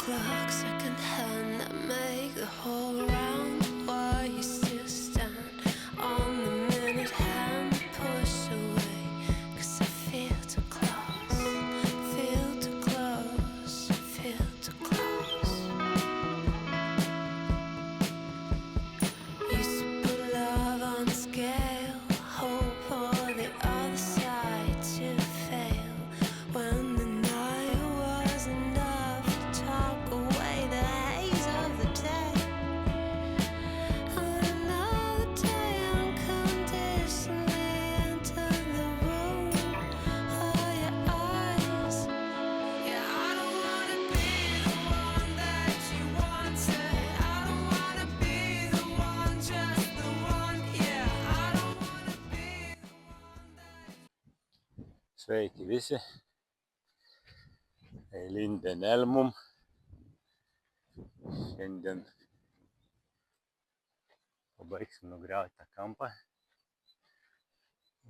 clock, second hand, that make the whole round. Why you still stand on the minute hand, push away, 'cause I feel too close, feel too close, feel too close. Used to put love on scale, hope for the other side to fail. When the night was enough to talk away the haze of the day. Another day unconditionally enter the room of your eyes. Yeah, I don't wanna be the one that you wanted. I don't wanna be the one, just the one. Yeah, I don't wanna be the one that. Sveiki visi. Eilinė dienelė mum. Šiandien pabaigsim nugriauti tą kampą.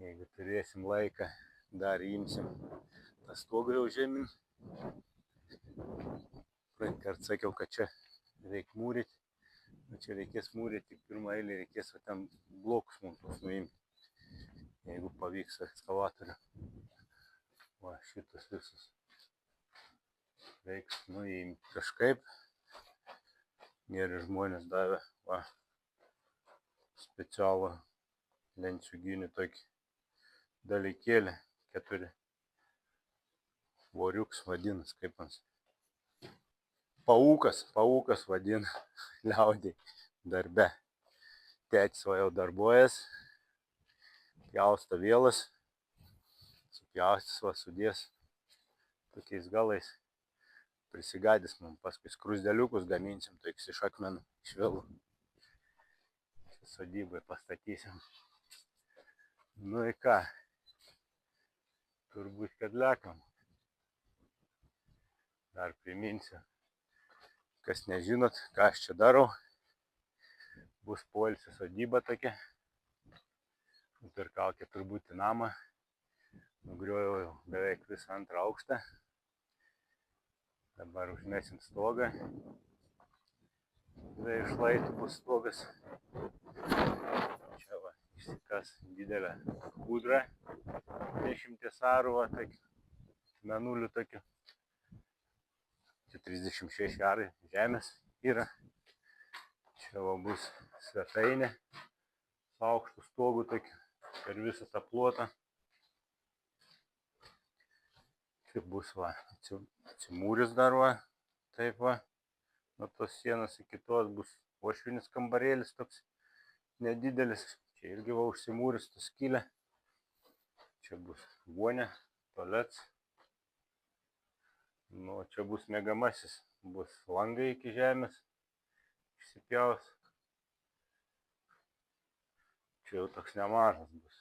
Jeigu turėsim laiką, dar imsim tą stogą jau žemyn. Praeitą kartą sakiau, kad čia reikia mūryti. Čia reikės mūryti, tik pirmą eilę reikės ten blokus mums nuimti. Jeigu pavyks ekskavatorių. Va, šitus visus reiks nuimti kažkaip. Geri žmonės davė specialų lenciuginį tokį dalykėlį, 4 voriuks vadinas, kaip man. Paukas vadina liaudiai darbe. Tėtis va jau darbuojas, pjausto vielas, supjaustys va sudės tokiais galais. Prisigadys mums, paskui skrusdeliukus gaminsim, tokius iš akmenų, iš vielų. Čia sodybai pastatysim. Nu į ką, turbūt kad lekam. Dar priminsiu, kas nežinot, ką aš čia darau. Bus poilsio sodyba tokia. Nupirkau keturbutį namą. Nugriovau beveik visą antrą aukštą. Dabar užmesim stogą. Iš šlaitų bus stogas. Čia va, išsikas didelę kūdrą. 10 arų, va, menulių tokių. Čia 36 arai žemės yra. Čia va bus svetainė. Su aukštų stogų tokių. Per visą tą plotą. Čia bus va, atsimūris dar va, taip va, nuo tos sienos iki tos bus uošvinis kambarėlis toks nedidelis. Čia irgi va užsimūris tos skylė. Čia bus vonė, tualets. Nu, čia bus miegamasis, bus langai iki žemės, išsipjaus. Čia jau toks nemažas bus,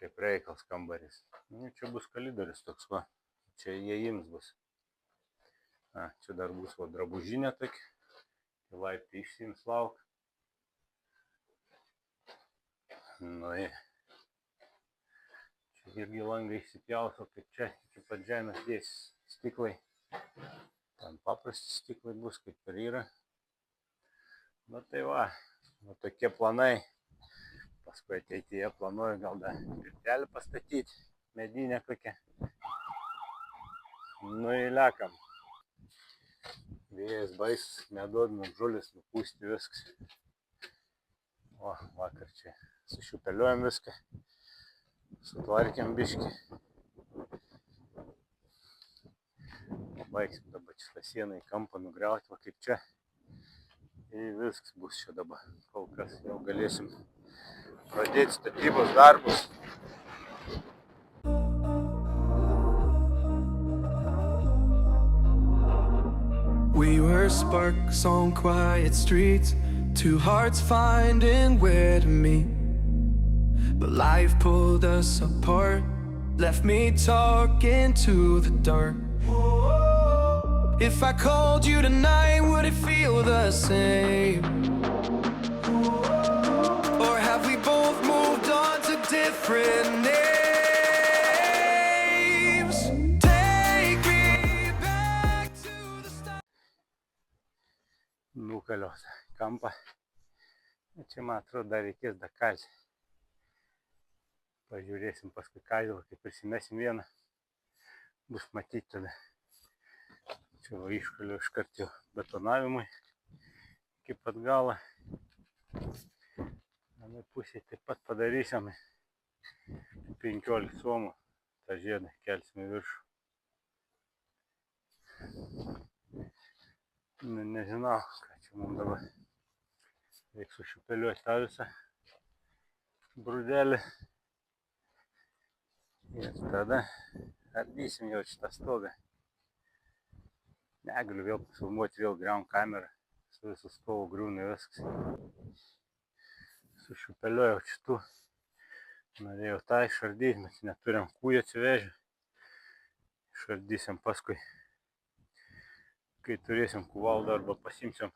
kaip reikals kambarys. Nu, čia bus kalidorius toks va. Čia įėjims bus. Čia dar bus va drabužinė tokia. Tai laiptai išsiims lauk. Nu, čia irgi langai išsipjaus, o kaip čia iki pat žemės dės stiklai. Ten paprasti stiklai bus, kaip ir yra. Nu tai va, tokie planai. Paskui ateityje planuoju gal dar pirtelį pastatyti, medinę kokią. Nu įlekam. Vėjas baisus, neduod mums žulis nupūsti viskas. O, vakar čia sušiupeliuojam viską. Sutvarkėm biškį. Baigsim dabar šitą sieną į kampą nugriauti, va kaip čia. Ir viskas bus čia dabar. Kol kas jau galėsim pradėti statybos darbus. We were sparks on quiet streets, two hearts finding where to meet. But life pulled us apart, left me talking to the dark. If I called you tonight, would it feel the same? Or have we both moved on to different names? Take me back to the start. užkaliotą kampą. Čia, man atrodo, dar reikės dakalti. Pažiūrėsim paskui kazilą, kai prisimesim vieną. Bus matyti tada. Čia va iškaliu iškart jau betonavimui. Iki pat galą. Anai pusėje taip pat padarysim 15 suomų. tą žiedą kelsim į viršų. Nu, nežinau, ką čia mums dabar. Reikia sušupeliuoti tą visą brūdelį. Ir tada ardysim jau šitą stogą. Negaliu vėl filmuoti, vėl griaunu kamerą. Su visų stogu griūna viskas. Sušupeliuojau šitų. Norėjau tą išardyti, bet neturim kūjų atsivežę. Išardysim paskui, kai turėsim kuvaldą arba pasimsim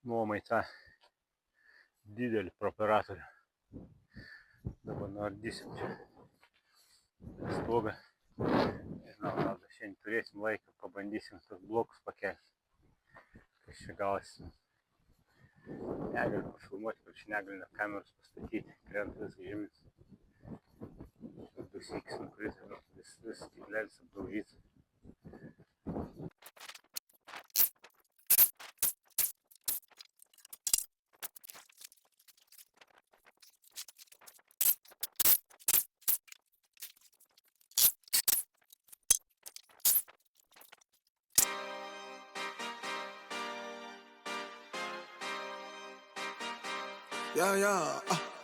nuomai tą didelį properatorių. Dabar nuardysim čia stogą. Nežinau, gal šiandien turėsim laiką, pabandysim tos blokus pakelti. Kas čia gausim. Negaliu pafilmuoti, kad čia negaliu net kameros pastatyti. Krenta viskas žemyn. Du sykis nukrito, vis stiklelis apdaužytas.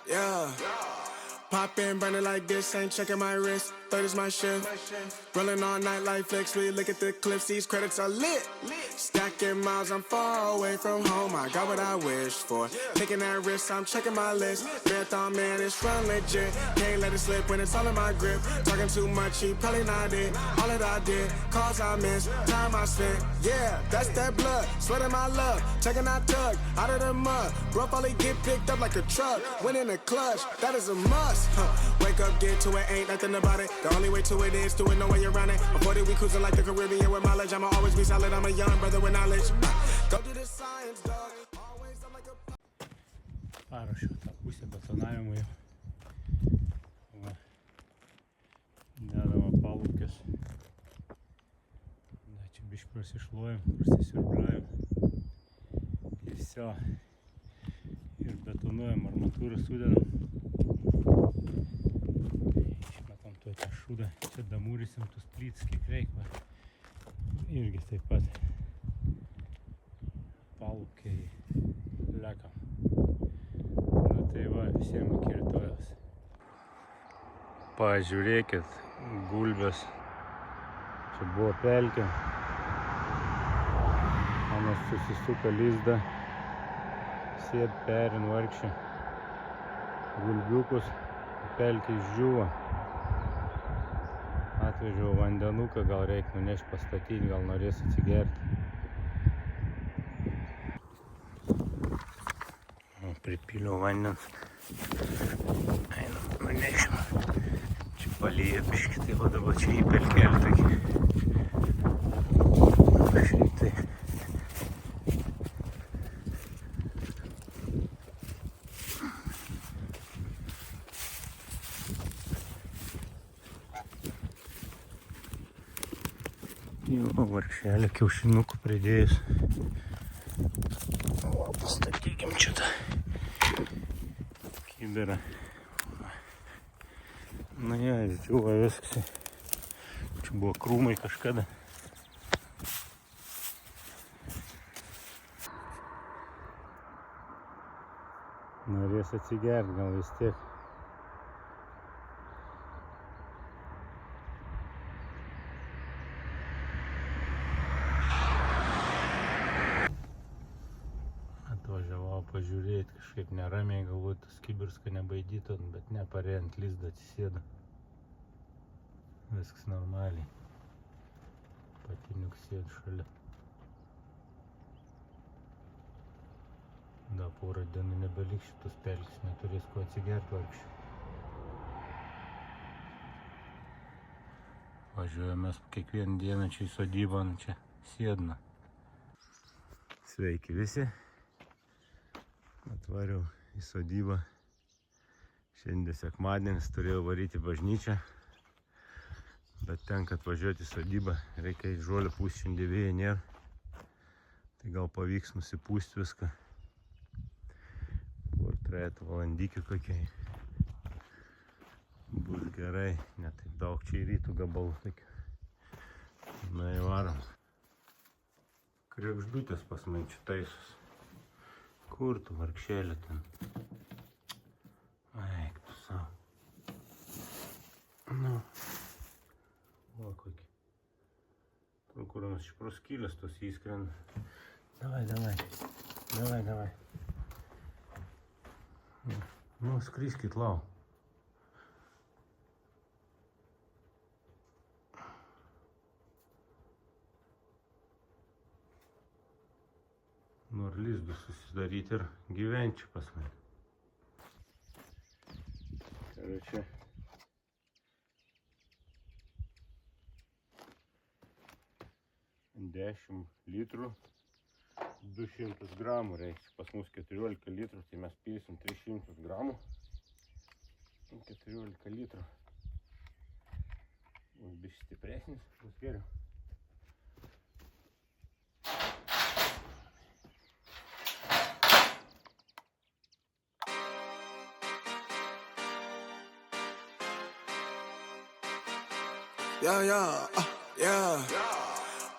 Yeah. Pop in, burning like this, ain't checking my wrist. Third is my shift. Rolling all night like flex. We look at the clips, these credits are lit. Stacking miles, I'm far away from home. I got what I wished for. Taking that risk, I'm checking my list. Marathon man, it's run legit. Can't let it slip when it's all in my grip. Talking too much, he probably not it. All that I did, calls I missed, time I spent. Yeah, that's that blood, sweating my love. Taking that tug out of the mud. Bro, probably get picked up like a truck. Win in the clutch, that is a must. Wake up, get to it, ain't nothing about it. The only way to it is do it, no way around it. Before we cruising like the Caribbean with mileage. I'ma always be solid, I'm a young brother with knowledge. Go do the science, dog. Always I'm like a... Paruošiau tą pusę betonavimui. Va. Dedama palūkės. Da, čia biškį prasišluojam, prasisiurbliuojam. Ir viso. Ir betonuojam, armatūrą sudedam. Išmetam tuoj tą šūdą. Čia damūrysim tus plytus, kiek reikia. Irgi taip pat palūkiai lekam. Nu tai va, visiems iki rytojos. Pažiūrėkit, gulbės. Čia buvo pelkė. Manas susisuka lizdą. Sėd perin vargšį gulbiukus. Pelkė išdžiuvo. Atvežiau vandenuką, gal reikia nunešti pastatyti, gal norės atsigerti. Pripyliau vandens. Einam, nunešim. Čia palyja biškį, tai va dabar čia į pelkelį tokį. Šitai. Jau vargšelė kiaušinukų pridėjus. O, pastatykim čia tą kibirą. Na ja, išdžiuvo viskas. Čia buvo krūmai kažkada. Norės atsigerti, gal vis tiek. Atvažiavau pažiūrėti, kažkaip neramiai galvoju, tas kibirską nebaidytų, bet neparė ant lizdą atsisėdo. Viskas normaliai. Patiniuk sėdi šalia. Da, porą dienų nebeliks šitos pelkės, neturės ko atsigerti vargšį. Važiuojame mes kiekvieną dieną čia į sodybą, čia sėdna. Sveiki visi. Atvariau į sodybą. Šiandien sekmadienis, turėjau varyti į bažnyčią. Bet tenka atvažiuoti į sodybą. Reikia į žolę pūsti, šiandien vėjai nėra. Tai gal pavyks nusipūsti viską. Por 3 valandykį kokiai. Bus gerai. Ne taip daug čia į rytų gabalų. Na, įvarom. Kregždutės pas man čia taisos. Kur tu, vargšėlė ten? Eik tu savo. Nu. O, kokį. Tur, kur nors iš proskylės tos įskrenda. Davai. Nu, skriskit lau. Nori lizdus susidaryti ir gyventi pas mane. Čia 10 litrų 200 gramų reikia. Pas mus 14 litrų, tai mes pilsim 300 gramų. 14 litrų. Bus biškį stipresnis, bus geriau. Yeah.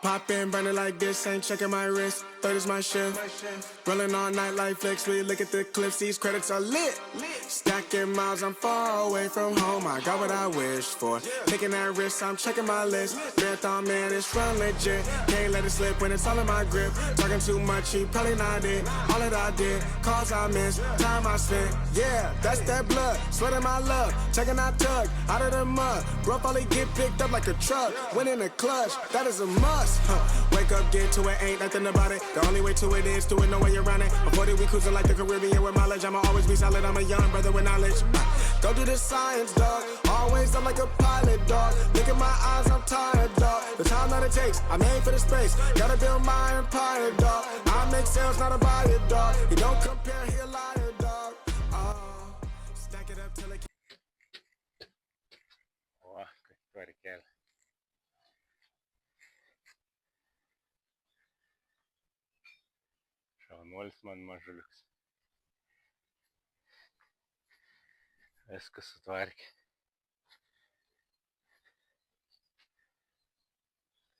Pop in, burning like this, ain't checking my wrist. Third is my shift. Rolling all night like flex. We look at the clips, these credits are lit. Stacking miles, I'm far away from home. I got what I wished for. Taking that risk, I'm checking my list. Marathon man, it's run legit. Can't let it slip when it's all in my grip. Talking too much, he probably not it. All that I did, calls I missed, time I spent. Yeah, that's that blood, sweating my love. Checking that tug, out of the mud. Bro, probably get picked up like a truck. Winning the clutch, that is a must. Wake up, get to it, ain't nothing about it. The only way to it is do it, no way around it. Before we cruising like the Caribbean with mileage. I'ma always be solid, I'm a young brother with knowledge. Go do the science, dog. Always I'm like a pilot, dog. Look at my eyes, I'm tired, dog. The time that it takes, I made for the space. Gotta build my empire, dog. I make sales, not a buyer, dog. You don't compare, he a liar, dog. Stack it up till it. O, kaip tvarkelė. Šaunuolis man mažuliuks. Viskas sutvarkė.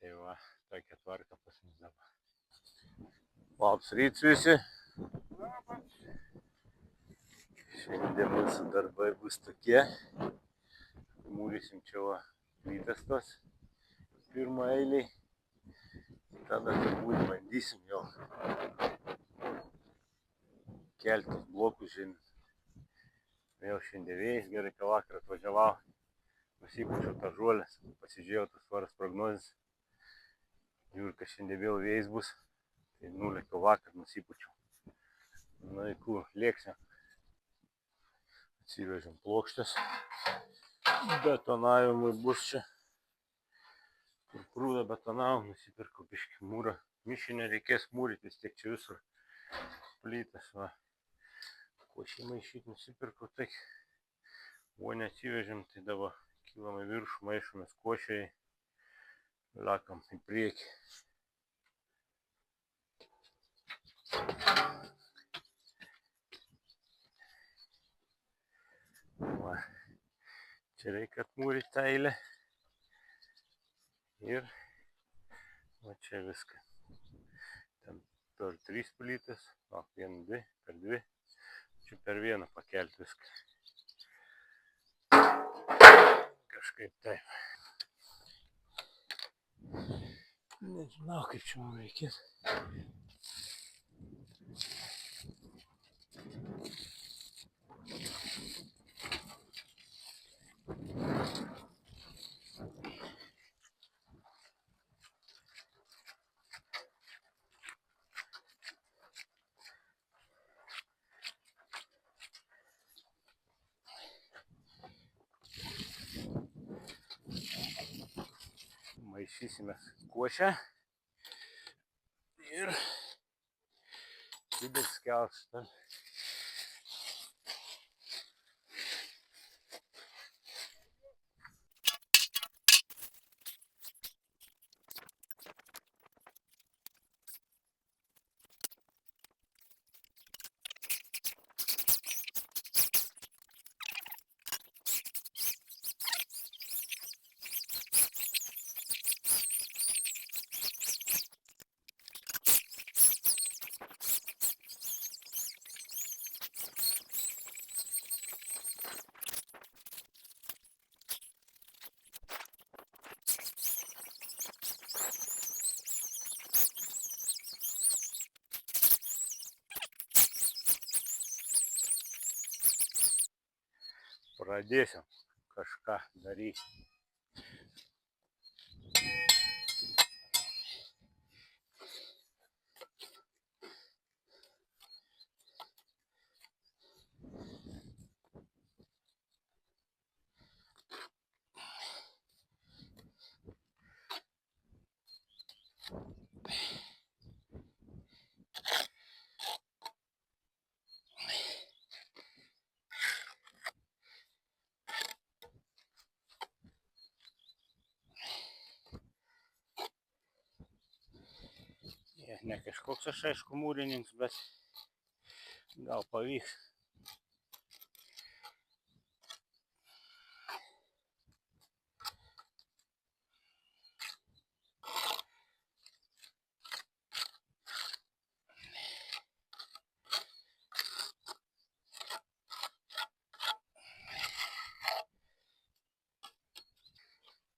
Tai va, tokia tvarka pas mus dabar. Labas rytas visi. Šiandien mūsų darbai bus tokie. Mūrysim čia va plytas tos pirmą eilį. Tada turbūt bandysim jau kelti blokus šiandien. Vėl šiandien vėjas, gerai, ką vakar atvažiavau. Nusipūčiau tą žolės, pasižiūrėjau tas oras prognozes. Žiūriu, kad šiandien vėl vėjas bus. Tai nulėkiau vakar, nusipūčiau. Na, į kur lėksim. Atsivežėm plokštės. Betonavimui bus čia. Kur prūdą betonavom, nusipirkau biškį mūrą. Mišinę reikės mūryti, vis tiek čia visur plytas, va. Košį maišyti nusipirkau, tai vonę atsivežėm, tai dabar kylam į viršų, maišomės košiai, lakam į priekį. Va. Čia reikia atmūryti tą eilę. Ir va čia viską. Ten per 3 plytas, o 1, 2, per 2. Čia per vieną pakelti viską. Kažkaip taip. Nežinau, kaip čia man reikės. Maišysime košę ir didelis keltas. Pradėsim kažką daryti. Ne kažkoks aš aišku mūrininkas, bet gal pavyks.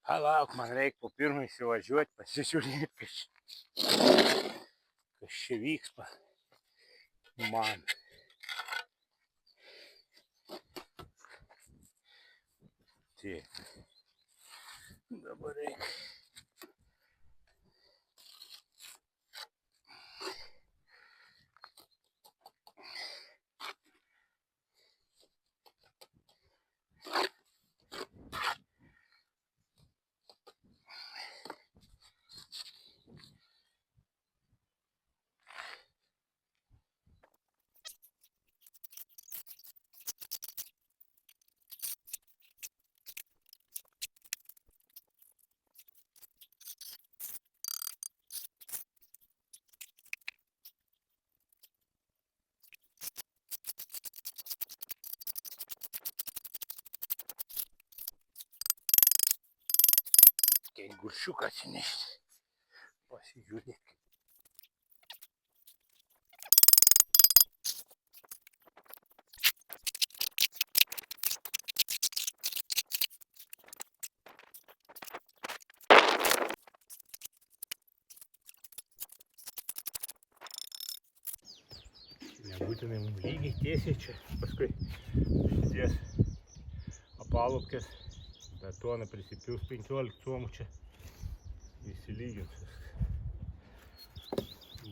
Palauk, man reikia po pirmą įsivažiuoti, pasižiūrėti, kas čia vyks man. Tiek. Dabar reikia. Guršiuką atsinešti. Pasižiūrėk. Nebūtinai mums lygiai tiesiai čia, paskui susidės apalupkės, betoną prisipils 15 suomų čia, įsilygins viskas.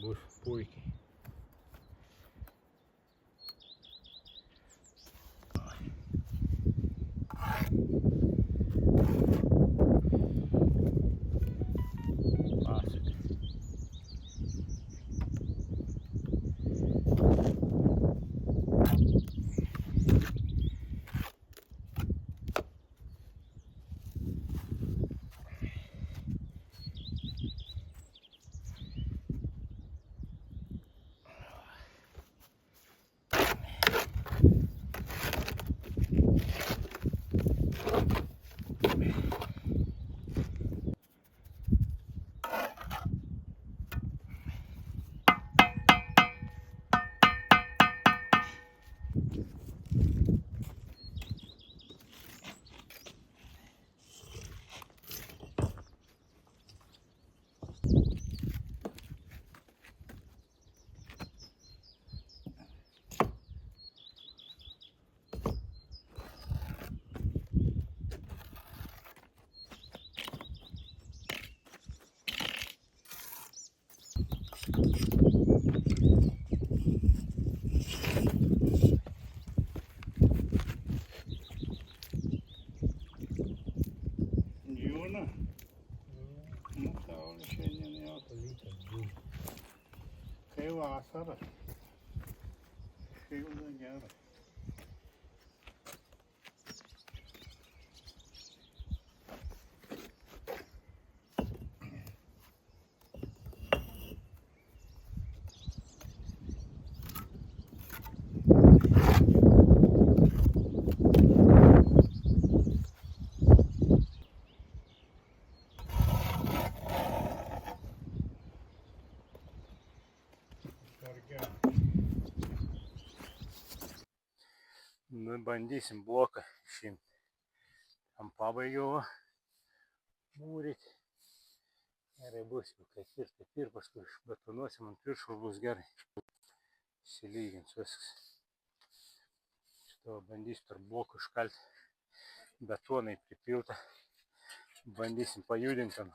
Bus puikiai. Kai vasara. tai jau na gera. Nu, bandysim bloką šimti. Tam pabaigiau mūryti. Gerai bus, jau kaip ir paskui betonuosim ant viršų, bus gerai. Išsilygins viskas. Šitą bandysiu tarp blokų iškalti. Betonai pripilta. Bandysim pajudinti ten.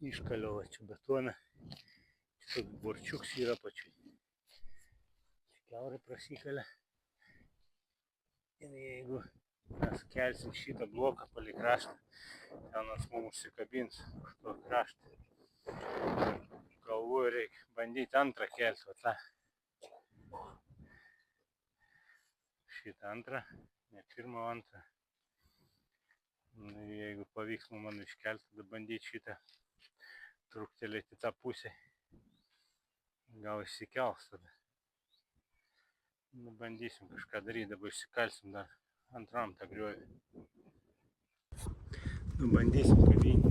Iškaliau čia betoną. Čia toks borčiuks yra pačiui. Čia kiaurai prasikalia. Ir jeigu mes kelsim šitą bloką palei kraštą, ten ant mums užsikabins už to kraštą. Galvoju, reikia bandyti antrą kelti, va tą. Šitą antrą, ne pirmą, antrą. Ir jeigu pavyks man iškelti, tada bandyti šitą truktelėti tą pusę. Gal išsikels tada. Nu, bandysim kažką daryti, dabar išsikalsim dar antram tą griovį. Nu, bandysim kabinti.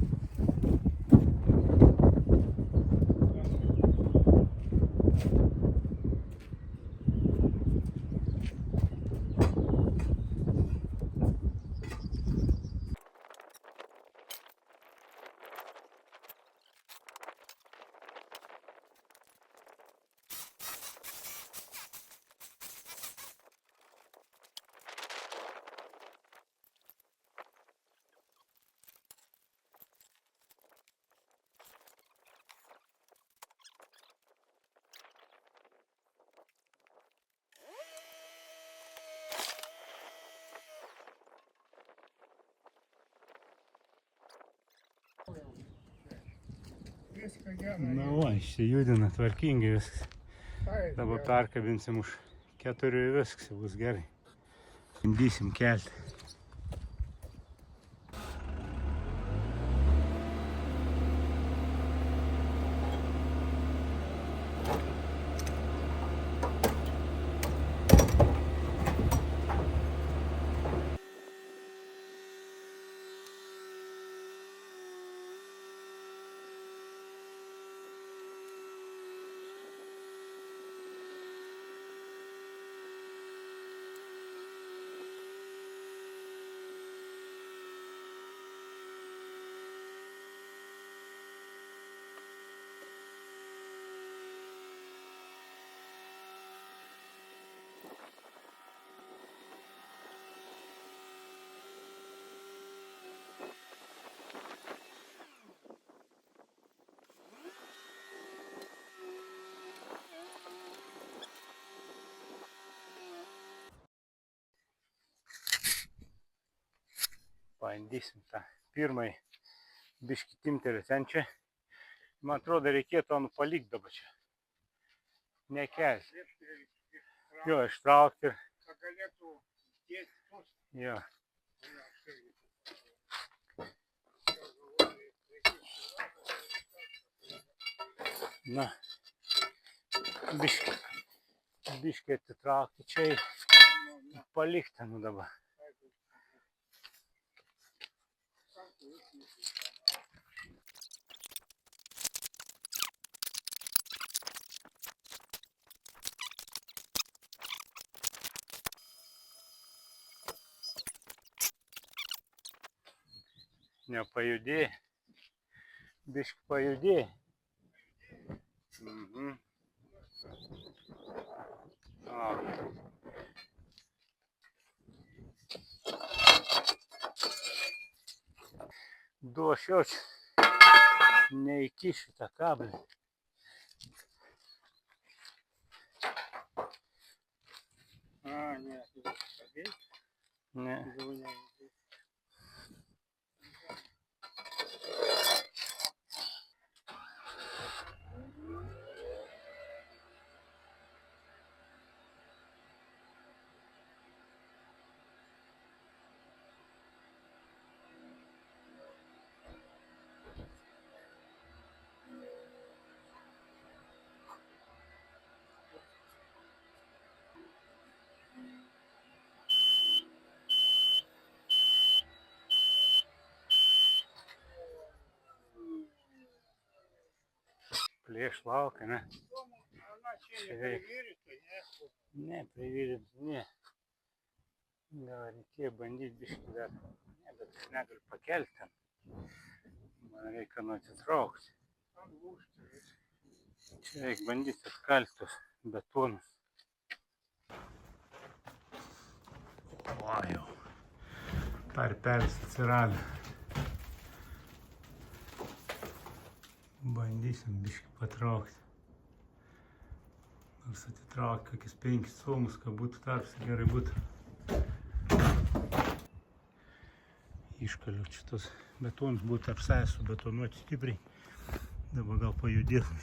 Na va, išsijudina tvarkingai viskas. Dabar perkabinsim už 4 ir viskas, bus gerai. Bandysim kelti. Bandysim tą pirmąjį biškį timtelį ten čia. Man atrodo, reikėtų ant palikti dabar čia. Nekelti. Jo, ištraukti ir... Jo. Na, biškį atitraukti čia ir palikti nu dabar. Nepajudėjai. Biškį pajudėjai. Du aš jau čia neįkišiu tą kablį. Ne, padėti, Ne. daugiau ne. Plėš laukia, ne? Čia neprivirti, ne? Ne, privirint, ne. Gal reikėjo bandyti biškį dar. Ne, bet aš negaliu pakelti ten. Man reikia nu atitraukti. Čia reikia bandyti atkalti tos betonus. Va jau. Tarpelis atsirado. Bandysim biškį patraukti. Nors atitraukti kokius 5 somus, kad būtų tarpsi gerai būtų. Iškaliu šitos betonus, būtų apsąs subetonuoti stipriai. Dabar gal pajudėsim.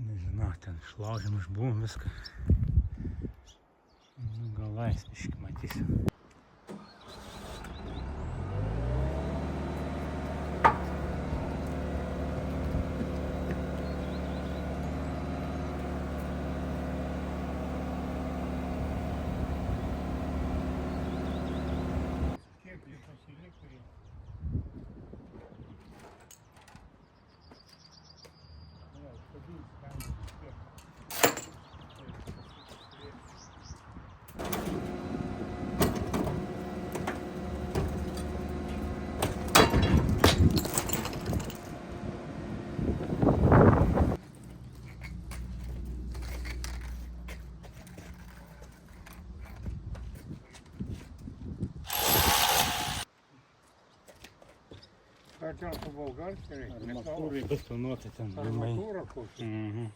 Nežinau, ten išlaužėm, išbuvom viską. Nu, gal lais biškį matysim. Ar ten po bolgarskį reikia? Armatūrai betonuoti ten. Armatūra kokia? Mhm.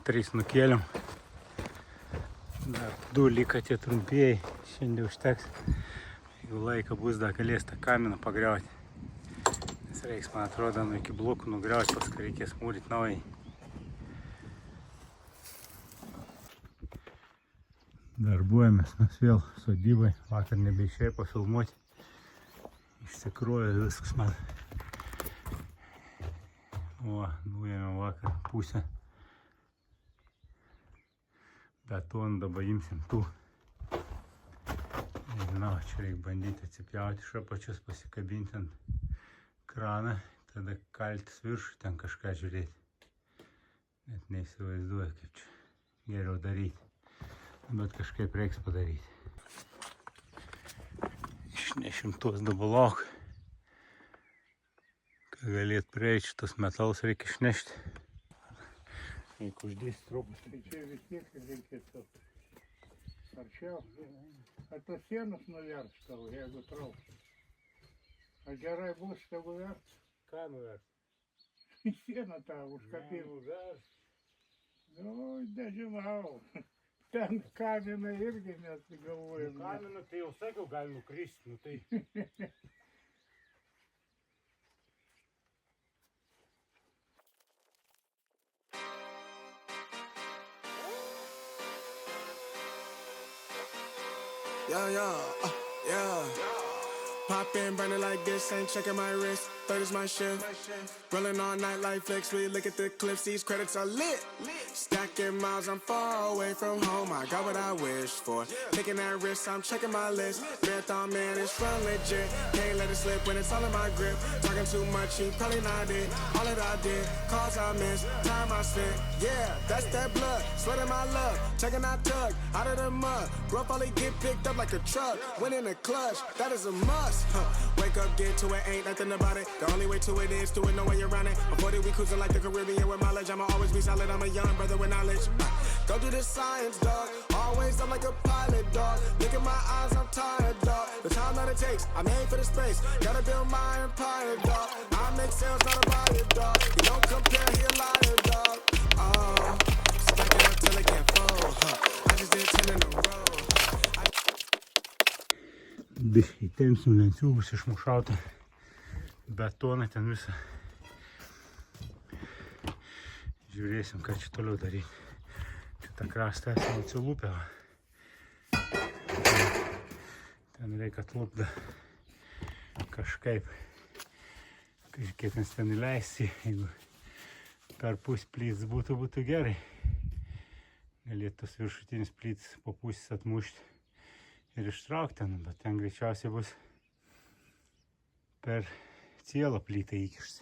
Tris nukėliam. Dar 2 liko tie trumpieji. Šiandien užteks. Jeigu laika bus, dar galės tą kaminą pagriauti. Nes reiks, man atrodo, iki blokų nugriauti, paskui reikės mūryti naujai. Darbuojamės mes vėl sodybai, vakar nebeišėjo pafilmuoti, išsikrovė viskas man. O, nuėmėm vakar pusę betoną, dabar imsim tų. Nežinau, čia reikia bandyti atsipjauti iš apačios, pasikabinti ant kraną, tada kaltis viršų, ten kažką žiūrėti. Net neįsivaizduoju, kaip čia geriau daryti. Bet kažkaip reiks padaryti. Išnešim tuos dabalok. Kad galėt prieiti šitos metalus reikia išnešti. Reikia uždėti truputį. Tai čia vis tiek reikėtų arčiau. Ar tos sienos nuvers tavo, jeigu trauks? Ar gerai bus, tegu vers? Ką nuvers? Sieną tą užkapimą. Nuvers. Nu, nežinau. Ten kaminai irgi mes galvojam. Kaminu, tai jau sakiau, gali nukristi, nu tai. Yeah. Pop in, burning like this, ain't checking my wrist. Third is my shift. Rolling all night like flex. We look at the clips, these credits are lit. Stacking miles, I'm far away from home. I got what I wished for. Taking that risk, I'm checking my list. Marathon man, it's run legit. Can't let it slip when it's all in my grip. Talking too much, he probably not it. All that I did, calls I missed, time I spent. Yeah, that's that blood, sweating my love. Checking out tug, out of the mud. Bro, probably get picked up like a truck. Win in the clutch, that is a must. Wake up, get to it, ain't nothing about it. The only way to it is to it, no way around it. Before that we cruising like the Caribbean with mileage. I'ma always be solid, I'm a young brother with knowledge. Go do the science, dog. Always I'm like a pilot, dog. Look at my eyes, I'm tired, dog. The time that it takes, I made for the space. Gotta build my empire, dog. I make sales, not a buyer, dog. You don't compare, he a liar, dog. Oh, stack it up till it can't fold. I just did 10 in a row. Įtempsim lenciūgus išmušautą betoną ten visą. Žiūrėsim, ką čia toliau daryti. Čia tą krastą esame atsilūpę. Ten reikia atlūpdą kažkaip. Kažkiek mes ten įleisti. Jeigu per pus plyts būtų gerai. Galėtų tos viršutinis plyts po pusės atmušti ir ištraukti ten, bet ten greičiausiai bus per cielą plytą įkišti.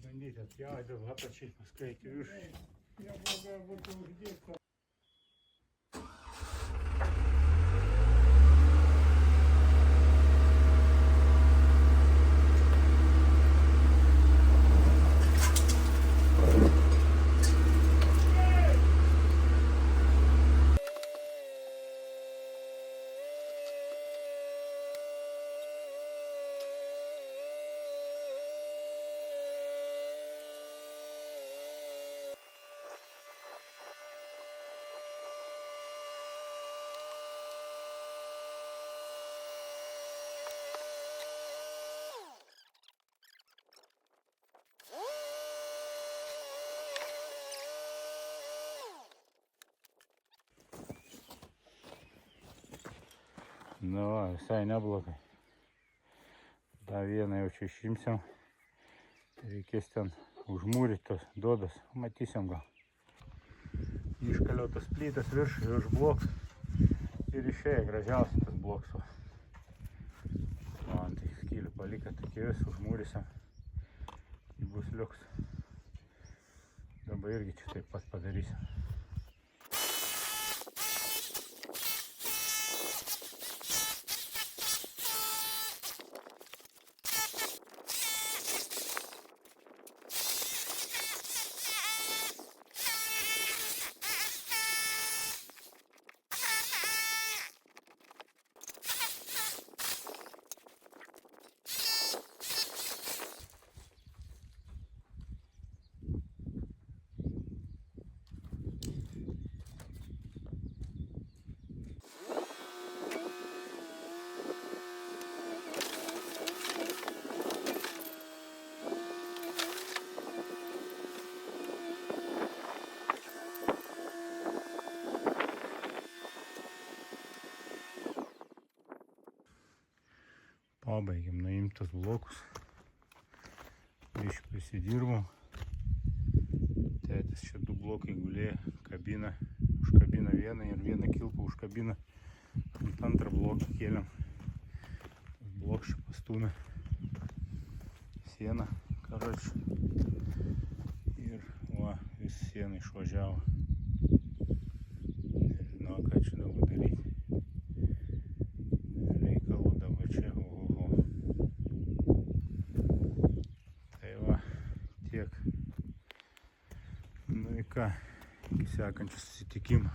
Bandyti atpjauti apačiai, paskui iki viršų. Я буду где-то. Nu, va, visai neblogai. Dar vieną jau čia išimsim. Reikės ten užmūryti tos duodas. Matysim gal. Iškaliau tos plytas virš bloks. Ir išėjo gražiausiai tas bloks. Man tai skylių palikę tokiais, užmūrysim. Tai bus liuks. Dabar irgi čia taip pat padarysim. Pabaigėm nuimti tos blokus. Iš prisidirbom. Tėtis čia 2 blokai gulėjo, kabina, užkabina vieną ir vieną kilpą užkabina. Ant antrą bloką kėlėm. Blokščių pastūmė sieną, karočią. Ir va, vis siena išvažiavo. Nežinau, ką čia dabar daryti. Reikalų dabar čia, oho. Tai va, tiek. Nu ir ką, iki sekančių susitikimų.